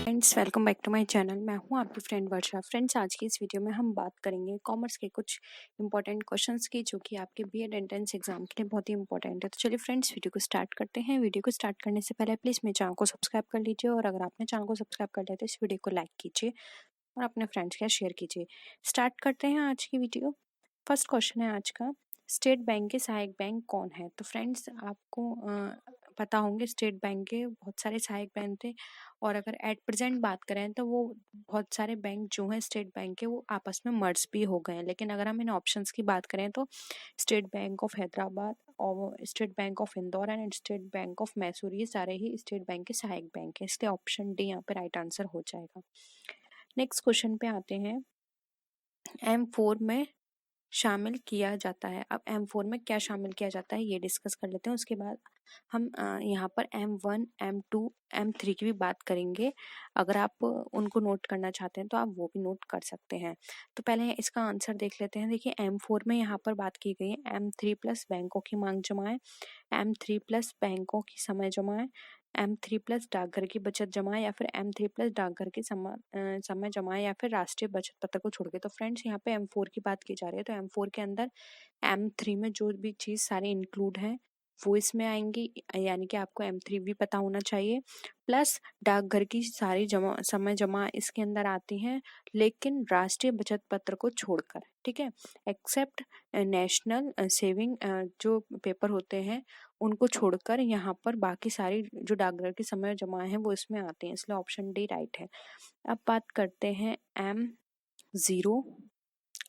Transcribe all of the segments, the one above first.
Friends, welcome back to my channel. मैं हूं आपकी फ्रेंड वर्षा। फ्रेंड्स, आज की इस वीडियो में हम बात करेंगे कॉमर्स के कुछ इंपॉर्टेंट क्वेश्चंस की, जो कि आपके बीएड एंट्रेंस एग्जाम के लिए बहुत ही इंपॉर्टेंट है। तो चलिए फ्रेंड्स, वीडियो को स्टार्ट करते हैं। वीडियो को स्टार्ट करने से पहले प्लीज़ मेरे चैनल को सब्सक्राइब कर लीजिए, और अगर आपने चैनल को सब्सक्राइब कर लिया तो इस वीडियो को लाइक कीजिए और अपने फ्रेंड्स के साथ शेयर कीजिए। स्टार्ट करते हैं आज की वीडियो। फर्स्ट क्वेश्चन है आज का, स्टेट बैंक के सहायक बैंक कौन है? तो फ्रेंड्स, आपको पता होंगे स्टेट बैंक के बहुत सारे सहायक बैंक थे, और अगर एट प्रेजेंट बात करें तो वो बहुत सारे बैंक जो हैं स्टेट बैंक के, वो आपस में मर्ज भी हो गए हैं। लेकिन अगर हम इन ऑप्शंस की बात करें तो स्टेट बैंक ऑफ हैदराबाद और state bank of Indore and state bank of Mysore, ये सारे ही स्टेट बैंक के सहायक बैंक हैं। इसलिए ऑप्शन डी यहाँ पे राइट आंसर हो जाएगा। नेक्स्ट क्वेश्चन पे आते हैं। M4 में शामिल किया जाता है। अब M4 में क्या शामिल किया जाता है ये डिस्कस कर लेते हैं। उसके बाद हम यहाँ पर M1, M2, M3 की भी बात करेंगे। अगर आप उनको नोट करना चाहते हैं तो आप वो भी नोट कर सकते हैं। तो पहले इसका आंसर देख लेते हैं। देखिए, M4 में यहाँ पर बात की गई है M3 प्लस बैंकों की मांग जमाएं, M3 प्लस बैंकों की समय जमाएं, M3 प्लस डाकघर की बचत जमा, या फिर M3 प्लस डाकघर की समय जमा, या फिर राष्ट्रीय बचत पत्र को छोड़ के। तो फ्रेंड्स, यहाँ पे M4 की बात की जा रही है, तो M4 के अंदर M3 में जो भी चीज सारे इंक्लूड है वो इसमें आएंगी, यानी कि आपको M3 भी पता होना चाहिए। प्लस डाकघर की सारी समय जमा इसके अंदर आती हैं, लेकिन राष्ट्रीय बचत पत्र को छोड़कर, ठीक है, एक्सेप्ट नेशनल सेविंग जो पेपर होते हैं उनको छोड़कर यहाँ पर बाकी सारी जो डाकघर की समय जमा है वो इसमें आते हैं। इसलिए ऑप्शन डी राइट है। अब बात करते हैं M0,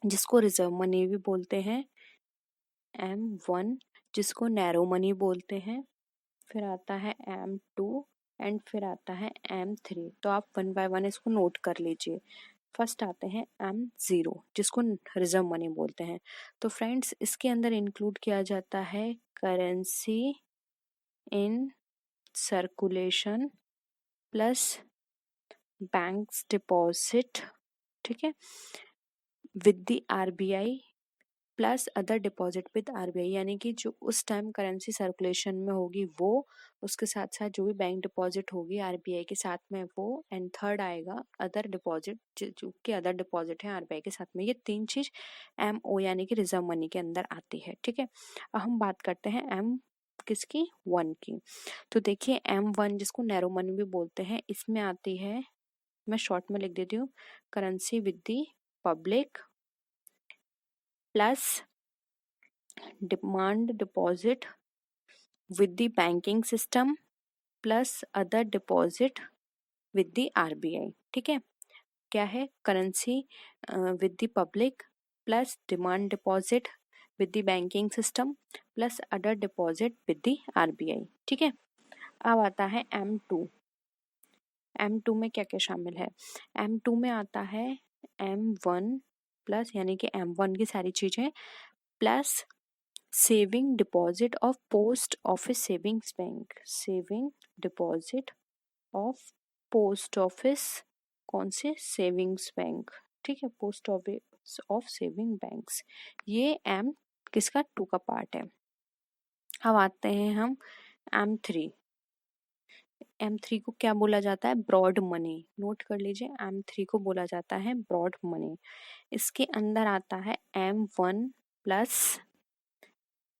जिसको रिजर्व मनी भी बोलते हैं, M1 जिसको नैरो मनी बोलते हैं, फिर आता है M2 एंड फिर आता है M3। तो आप वन बाय वन इसको नोट कर लीजिए। फर्स्ट आते हैं M0, जिसको रिजर्व मनी बोलते हैं। तो फ्रेंड्स, इसके अंदर इंक्लूड किया जाता है currency in circulation plus banks deposit, ठीक है, with the RBI plus other deposit with RBI, यानी कि जो उस टाइम करेंसी सर्कुलेशन में होगी वो, उसके साथ साथ जो भी बैंक डिपॉजिट होगी आरबीआई के साथ में वो, एंड थर्ड आएगा अदर डिपॉजिट, जो कि अदर डिपॉजिट है आरबीआई के साथ में। ये तीन चीज MO यानी कि रिजर्व मनी के अंदर आती है, ठीक है। अब हम बात करते हैं किसकी, 1 की। तो देखिए, M1 जिसको नैरो मनी भी बोलते हैं, इसमें आती है, मैं शॉर्ट में लिख देती हूँ, currency with the public plus demand deposit with the banking system plus other deposit with the RBI, ठीक है। क्या है, currency with the public plus demand deposit with the banking system plus other deposit with the RBI, ठीक है। अब आता है M2। M2 में क्या क्या शामिल है? M2 में आता है M1 प्लस, यानी कि M1 की सारी चीजें, plus saving deposit of post office savings bank, saving deposit of post office, कौन से, सेविंग्स बैंक, ठीक है, post office of saving banks. ये M किसका, 2 का पार्ट है। अब आते हैं हम M3। M3 को क्या बोला जाता है, ब्रॉड मनी। नोट कर लीजिए, M3 को बोला जाता है ब्रॉड मनी। इसके अंदर आता है M1 plus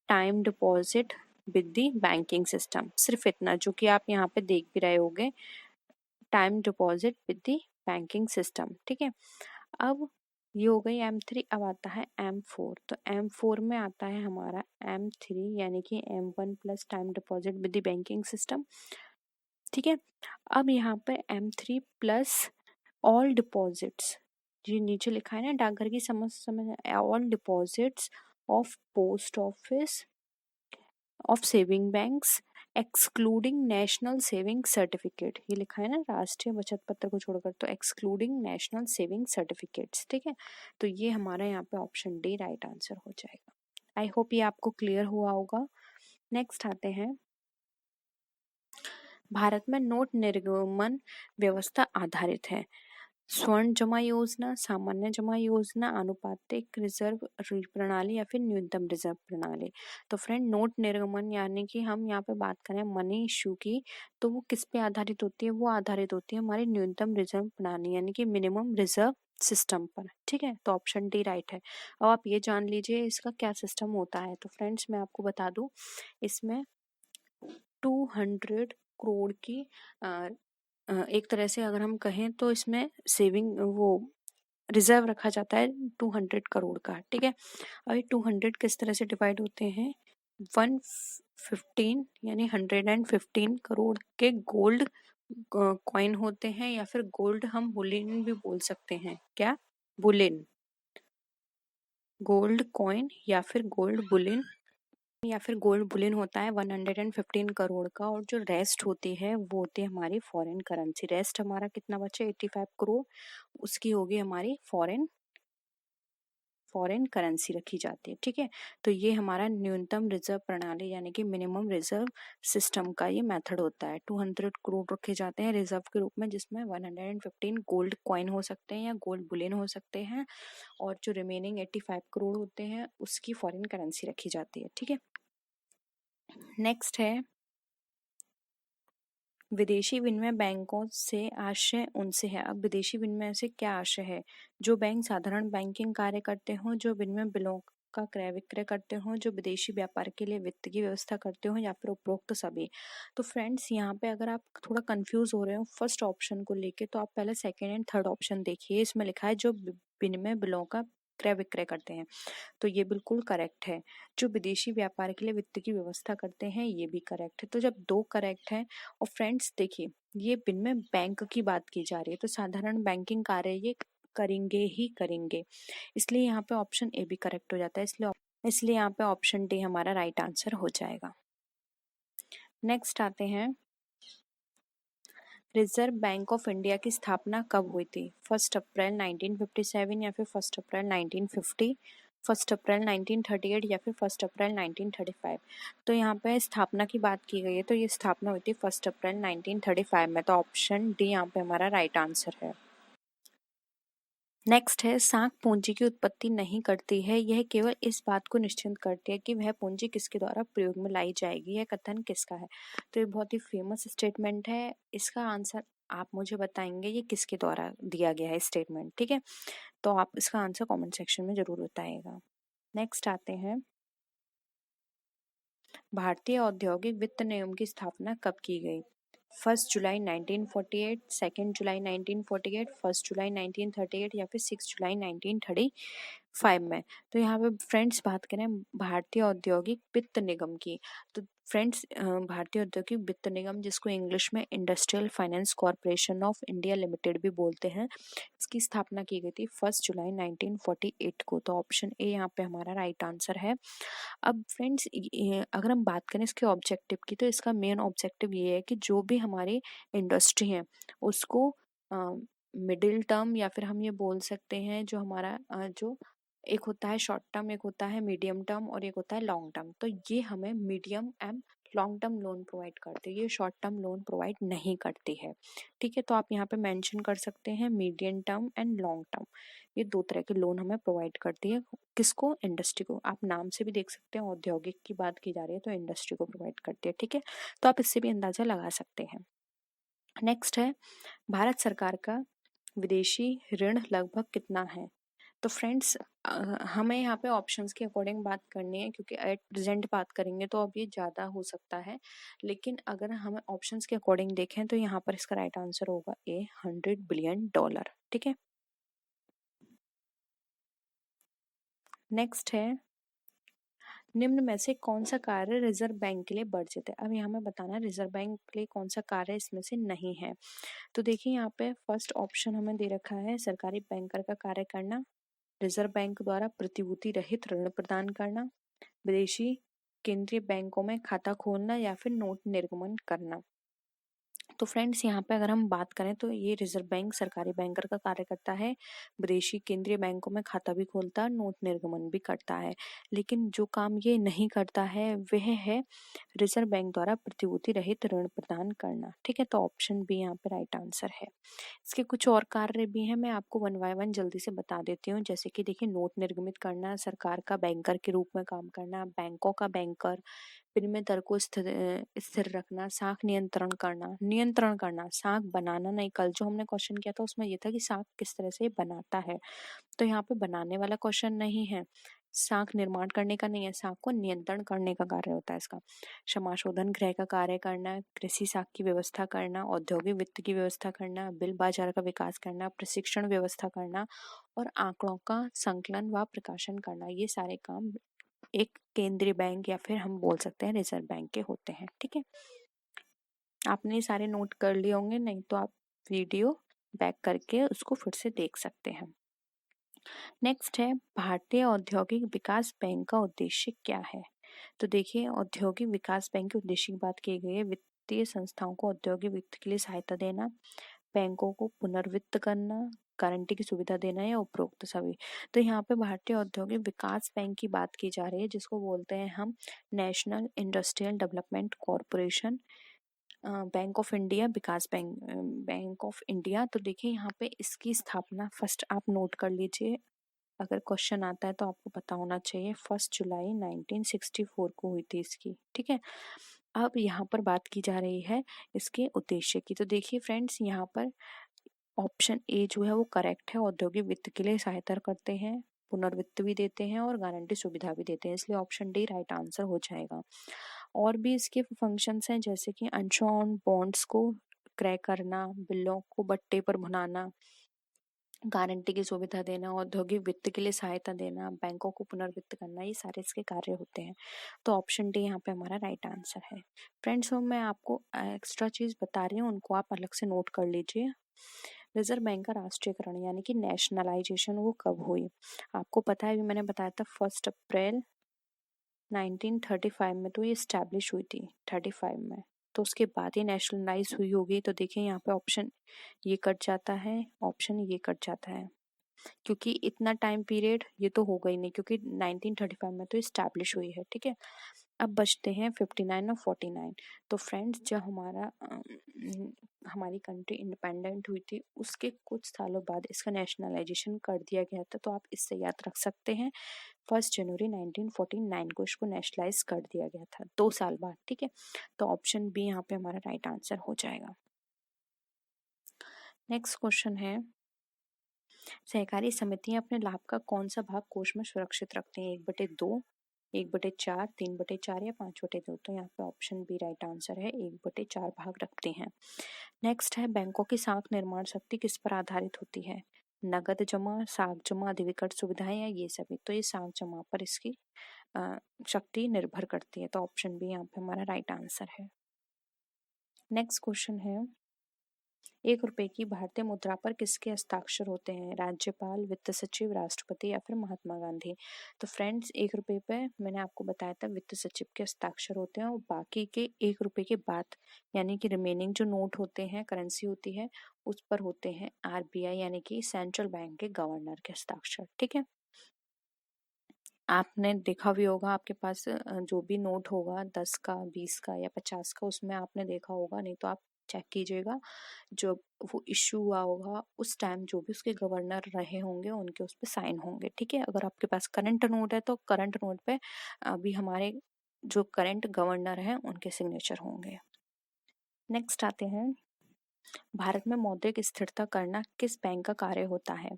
time deposit with the banking system, सिर्फ इतना, जो कि आप यहाँ पे देख भी रहे होगे, time deposit with the banking system, ठीक है। अब ये हो गई M3। अब आता है M4। तो M4 में आता है हमारा M3, यानी कि M1 plus time deposit with the banking system, ठीक है। अब यहाँ पे M3 प्लस ऑल डिपॉजिट्स, जो नीचे लिखा है ना डाकघर की समझ, all deposits of post office of saving banks excluding national saving certificate, ये लिखा है ना राष्ट्रीय बचत पत्र को छोड़कर, तो एक्सक्लूडिंग नेशनल सेविंग सर्टिफिकेट्स, ठीक है। तो ये हमारा यहाँ पे ऑप्शन डी राइट आंसर हो जाएगा। आई होप ये आपको क्लियर हुआ होगा। नेक्स्ट आते हैं, भारत में नोट निर्गमन व्यवस्था आधारित है। स्वर्ण जमा योजना, सामान्य जमा योजना, आनुपातिक रिजर्व प्रणाली या फिर न्यूनतम रिजर्व प्रणाली। तो फ्रेंड नोट निर्गमन यानी कि हम यहाँ पे बात करें मनी इशू की, तो वो किस पे आधारित होती है? वो आधारित होती है हमारी न्यूनतम रिजर्व प्रणाली यानी कि मिनिमम रिजर्व सिस्टम पर। ठीक है, तो ऑप्शन डी राइट है। अब आप ये जान लीजिए इसका क्या सिस्टम होता है। तो फ्रेंड्स मैं आपको बता दूं, इसमें 200 करोड़ की एक तरह से अगर हम कहें तो इसमें सेविंग वो रिजर्व रखा जाता है 200 करोड़ का। ठीक है, अब ये 200 किस तरह से डिवाइड होते हैं? 115 यानी 115 करोड़ के गोल्ड कॉइन होते हैं, या फिर गोल्ड हम बुलियन भी बोल सकते हैं। क्या? बुलियन, गोल्ड कॉइन या फिर गोल्ड बुलियन, या फिर गोल्ड बुलियन होता है 115 करोड़ का। और जो रेस्ट होती है वो होती है हमारी फॉरेन करेंसी। रेस्ट हमारा कितना बचे? 85 करोड़, उसकी होगी हमारी फॉरेन करेंसी रखी जाती है। ठीक है, तो ये हमारा न्यूनतम रिजर्व प्रणाली यानी कि मिनिमम रिजर्व सिस्टम का ये मेथड होता है। 200 करोड़ रखे जाते हैं रिजर्व के रूप में, जिसमें 115 गोल्ड कॉइन हो सकते हैं या गोल्ड बुलियन हो सकते हैं, और जो रिमेनिंग 85 करोड़ होते हैं उसकी फॉरेन करेंसी रखी जाती है। ठीक है, नेक्स्ट है विदेशी विनिमय बैंकों से आशय उनसे है। अब विदेशी विनिमय से क्या आशय है? जो बैंक साधारण बैंकिंग कार्य करते हों, जो विनिमय बिलों का क्रय विक्रय करते हों, जो विदेशी व्यापार के लिए वित्त की व्यवस्था करते हों, या फिर उपरोक्त सभी। तो फ्रेंड्स यहाँ पे अगर आप थोड़ा कंफ्यूज हो रहे हो फर्स्ट ऑप्शन को लेके, तो आप पहले सेकेंड एंड थर्ड ऑप्शन देखिए। इसमें लिखा है जो विनिमय बिलों का क्रय विक्रय करते हैं, तो ये बिल्कुल करेक्ट है। जो विदेशी व्यापार के लिए वित्त की व्यवस्था करते हैं, ये भी करेक्ट है। तो जब दो करेक्ट है, और फ्रेंड्स देखिए ये विनिमय बैंक की बात की जा रही है, तो साधारण बैंकिंग कार्य ये करेंगे ही करेंगे, इसलिए यहाँ पे ऑप्शन ए भी करेक्ट हो जाता है। इसलिए यहाँ पे ऑप्शन डी हमारा राइट आंसर हो जाएगा। नेक्स्ट आते हैं, रिजर्व बैंक ऑफ इंडिया की स्थापना कब हुई थी? 1 अप्रैल 1957 या फिर 1 अप्रैल 1950, 1 अप्रैल 1938 या फिर 1 अप्रैल 1935। तो यहाँ पे स्थापना की बात की गई है, तो ये स्थापना हुई थी 1 अप्रैल 1935 में। तो ऑप्शन डी यहाँ पे हमारा राइट आंसर है। नेक्स्ट है, साख पूंजी की उत्पत्ति नहीं करती है, यह केवल इस बात को निश्चित करती है कि वह पूंजी किसके द्वारा प्रयोग में लाई जाएगी। यह कथन किसका है? तो ये बहुत ही फेमस स्टेटमेंट है। इसका आंसर आप मुझे बताएंगे ये किसके द्वारा दिया गया है स्टेटमेंट। ठीक है, तो आप इसका आंसर कमेंट सेक्शन में जरूर बताइएगा। नेक्स्ट आते हैं, भारतीय औद्योगिक वित्त निगम की स्थापना कब की गई? 1 जुलाई 1948, 2 जुलाई 1948, 1 जुलाई 1938 या फिर 6 जुलाई 1935 में। तो यहाँ पे फ्रेंड्स बात करें भारतीय औद्योगिक वित्त निगम की, तो फ्रेंड्स भारतीय औद्योगिक वित्त निगम, जिसको इंग्लिश में industrial finance corporation of India limited भी बोलते हैं, इसकी स्थापना की गई थी 1 जुलाई 1948 को। तो ऑप्शन ए यहाँ पे हमारा राइट आंसर है। अब फ्रेंड्स अगर हम बात करें इसके ऑब्जेक्टिव की, तो इसका मेन ऑब्जेक्टिव ये है कि जो भी हमारी इंडस्ट्री है उसको मिडिल टर्म, या फिर हम ये बोल सकते हैं जो हमारा जो एक होता है शॉर्ट टर्म, एक होता है मीडियम टर्म, और एक होता है लॉन्ग टर्म। तो ये हमें medium and long term loan provide करती है, ये शॉर्ट टर्म लोन प्रोवाइड नहीं करती है। ठीक है, तो आप यहाँ पे मेंशन कर सकते हैं medium term and long term, ये दो तरह के लोन हमें प्रोवाइड करती है। किसको? इंडस्ट्री को। आप नाम से भी देख सकते हैं, औद्योगिक की बात की जा रही है तो इंडस्ट्री को प्रोवाइड करती है। ठीक है, तो आप इससे भी अंदाजा लगा सकते हैं। नेक्स्ट है, भारत सरकार का विदेशी ऋण लगभग कितना है? तो फ्रेंड्स हमें यहाँ पे ऑप्शंस के अकॉर्डिंग बात करनी है, क्योंकि एट प्रेजेंट बात करेंगे तो अब ये ज़्यादा हो सकता है, लेकिन अगर हम ऑप्शंस के अकॉर्डिंग देखें तो यहाँ पर इसका राइट आंसर होगा ए, $100 बिलियन। ठीक है, नेक्स्ट है, निम्न में से कौन सा कार्य रिजर्व बैंक के लिए वर्जित है? अब यहाँ हमें बताना है रिजर्व बैंक के लिए कौन सा कार्य इसमें से नहीं है। तो देखिए यहाँ पे फर्स्ट ऑप्शन हमें दे रखा है सरकारी बैंकर का कार्य करना, रिजर्व बैंक द्वारा प्रतिभूति रहित ऋण प्रदान करना, विदेशी केंद्रीय बैंकों में खाता खोलना, या फिर नोट निर्गमन करना। तो फ्रेंड्स यहाँ पे अगर हम बात करें तो ये रिजर्व बैंक सरकारी बैंकर का कार्य करता है। विदेशी केंद्रीय बैंकों में खाता भी खोलता है, नोट निर्गमन भी करता है। लेकिन जो काम ये नहीं करता है वह है रिजर्व बैंक द्वारा प्रतिभूति रहित ऋण प्रदान करना। ठीक है, तो ऑप्शन बी यहाँ पे राइट आंसर है। इसके कुछ और कार्य भी हैं, मैं आपको वन बाय वन जल्दी से बता देती हूँ। जैसे कि देखिए, नोट निर्गमित करना, सरकार का बैंकर के रूप में काम करना, बैंकों का बैंकर, विनिमय दर को स्थिर रखना, साख नियंत्रण करना, साख बनाना नहीं। कल जो हमने क्वेश्चन किया था उसमें ये था कि साख किस तरह से बनता है, तो यहाँ पे बनाने वाला क्वेश्चन नहीं है, साख निर्माण करने का नहीं है, साख को नियंत्रण करने का कार्य होता है इसका। समाशोधन गृह का कार्य करना, कृषि साख की व्यवस्था करना, औद्योगिक वित्त की व्यवस्था करना, बिल बाजार का विकास करना, प्रशिक्षण व्यवस्था करना और आंकड़ों का संकलन व प्रकाशन करना, ये सारे काम एक केंद्रीय बैंक या फिर हम बोल सकते हैं रिजर्व बैंक के होते हैं। ठीक है, आपने सारे नोट कर लिए होंगे, नहीं तो आप वीडियो बैक करके उसको फिर से देख सकते हैं। नेक्स्ट है, भारतीय औद्योगिक विकास बैंक का उद्देश्य क्या है। तो देखिए, औद्योगिक विकास बैंक के उद्देश्य की बात की गई है, वित्तीय संस्थाओं को औद्योगिक वित्त के लिए सहायता देना, बैंकों को पुनर्वित्त करना, गारंटी की सुविधा देना या उपरोक्त सभी। तो यहाँ पे भारतीय औद्योगिक विकास बैंक की बात की जा रही है, जिसको बोलते हैं हम national industrial development corporation, bank of India, Vikas bank, bank of India. तो देखिए यहाँ पे इसकी स्थापना फर्स्ट आप नोट कर लीजिए, अगर क्वेश्चन आता है तो आपको पता होना चाहिए, 1 जुलाई 1964 को हुई थी इसकी। ठीक है, अब यहाँ पर बात की जा रही है इसके उद्देश्य की। तो देखिए फ्रेंड्स, यहाँ पर ऑप्शन ए जो है वो करेक्ट है, औद्योगिक वित्त के लिए सहायता करते हैं, पुनर्वित्त भी देते हैं और गारंटी सुविधा भी देते हैं, इसलिए ऑप्शन डी राइट आंसर हो जाएगा। और भी इसके फंक्शंस हैं, जैसे कि अनशॉन बॉन्ड्स को क्रय करना, बिलों को बट्टे पर भुनाना, गारंटी की सुविधा देना, औद्योगिक वित्त के लिए सहायता देना, बैंकों को पुनर्वित्त करना, ये सारे इसके कार्य होते हैं। तो ऑप्शन डी यहाँ पे हमारा राइट आंसर है। फ्रेंड्स, मैं आपको एक्स्ट्रा चीज बता रही हूँ, उनको आप अलग से नोट कर लीजिए। रिजर्व बैंक का राष्ट्रीयकरण यानी कि नेशनलाइजेशन वो कब हुई, आपको पता है, अभी मैंने बताया था 1 अप्रैल 1935 में, तो ये स्टैब्लिश हुई थी 35 में, तो उसके बाद ही नेशनलाइज हुई होगी। तो देखिए यहाँ पे ऑप्शन ये कट जाता है, ऑप्शन ये कट जाता है, क्योंकि इतना टाइम पीरियड ये तो होगा ही नहीं, क्योंकि 1935 में तो स्टैब्लिश हुई है। ठीक है, अब बचते हैं 59 और 49। तो फ्रेंड्स, जब हमारी कंट्री इंडिपेंडेंट हुई थी उसके कुछ सालों बाद इसका नेशनलाइजेशन कर दिया गया था, तो आप इससे याद रख सकते हैं 1 जनवरी 1949 को इसको नेशनलाइज कर दिया गया था, 2 साल बाद। ठीक है, तो ऑप्शन बी यहाँ पे हमारा राइट आंसर हो जाएगा। नेक्स्ट क्वेश्चन है, सहकारी समितियां अपने लाभ का कौन सा भाग कोष में सुरक्षित रखते हैं, 1/2, 1/4, 3/4 या 5/2। तो यहाँ पे ऑप्शन बी राइट आंसर है, 1/4 भाग रखते हैं। नेक्स्ट है, बैंकों की साख निर्माण शक्ति किस पर आधारित होती है, नगद जमा, साख जमा, अधिविकट सुविधाएं या ये सभी। तो ये साख जमा पर इसकी शक्ति निर्भर करती है, तो ऑप्शन बी यहाँ पे हमारा राइट आंसर है। नेक्स्ट क्वेश्चन है, 1 रुपए की भारतीय मुद्रा पर किसके हस्ताक्षर होते हैं, राज्यपाल, वित्त सचिव, राष्ट्रपति या फिर महात्मा गांधी। तो फ्रेंड्स, 1 रुपए पे मैंने आपको बताया था वित्त सचिव के हस्ताक्षर होते हैं, और बाकी के 1 रुपए के बाद यानी कि रिमेनिंग जो नोट होते हैं, करेंसी होती है, उस पर होते हैं आरबीआई यानी कि सेंट्रल बैंक के गवर्नर के हस्ताक्षर। ठीक है, आपने देखा भी होगा, आपके पास जो भी नोट होगा 10 का, 20 का या 50 का, उसमें आपने देखा होगा, नहीं तो आप चेक कीजिएगा, जब वो इश्यू हुआ होगा उस टाइम जो भी उसके गवर्नर रहे होंगे उनके उस पर साइन होंगे। ठीक है, अगर आपके पास करंट नोट है तो करंट नोट पे अभी हमारे जो करंट गवर्नर हैं उनके सिग्नेचर होंगे। नेक्स्ट आते हैं, भारत में मौद्रिक स्थिरता करना किस बैंक का कार्य होता है,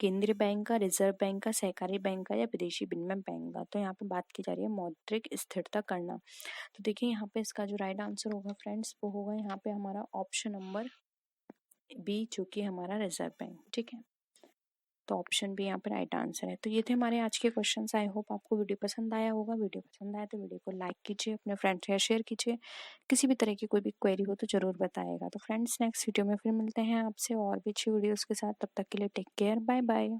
केंद्रीय बैंक का, रिजर्व बैंक का, सहकारी बैंक का या विदेशी विनिमय बैंक का। तो यहाँ पे बात की जा रही है मौद्रिक स्थिरता करना। तो देखिए यहाँ पे इसका जो राइट आंसर होगा फ्रेंड्स, वो होगा यहाँ पे हमारा ऑप्शन नंबर बी, जो कि हमारा रिजर्व बैंक। ठीक है, तो ऑप्शन बी यहाँ पे राइट आंसर है। तो ये थे हमारे आज के क्वेश्चंस। आई होप आपको वीडियो पसंद आया होगा। वीडियो पसंद आया तो वीडियो को लाइक कीजिए, अपने फ्रेंड्स के साथ शेयर कीजिए। किसी भी तरह की कोई भी क्वेरी हो तो जरूर बताएगा। तो फ्रेंड्स, नेक्स्ट वीडियो में फिर मिलते हैं आपसे और भी अच्छी वीडियोस के साथ। तब तक के लिए टेक केयर, बाय बाय।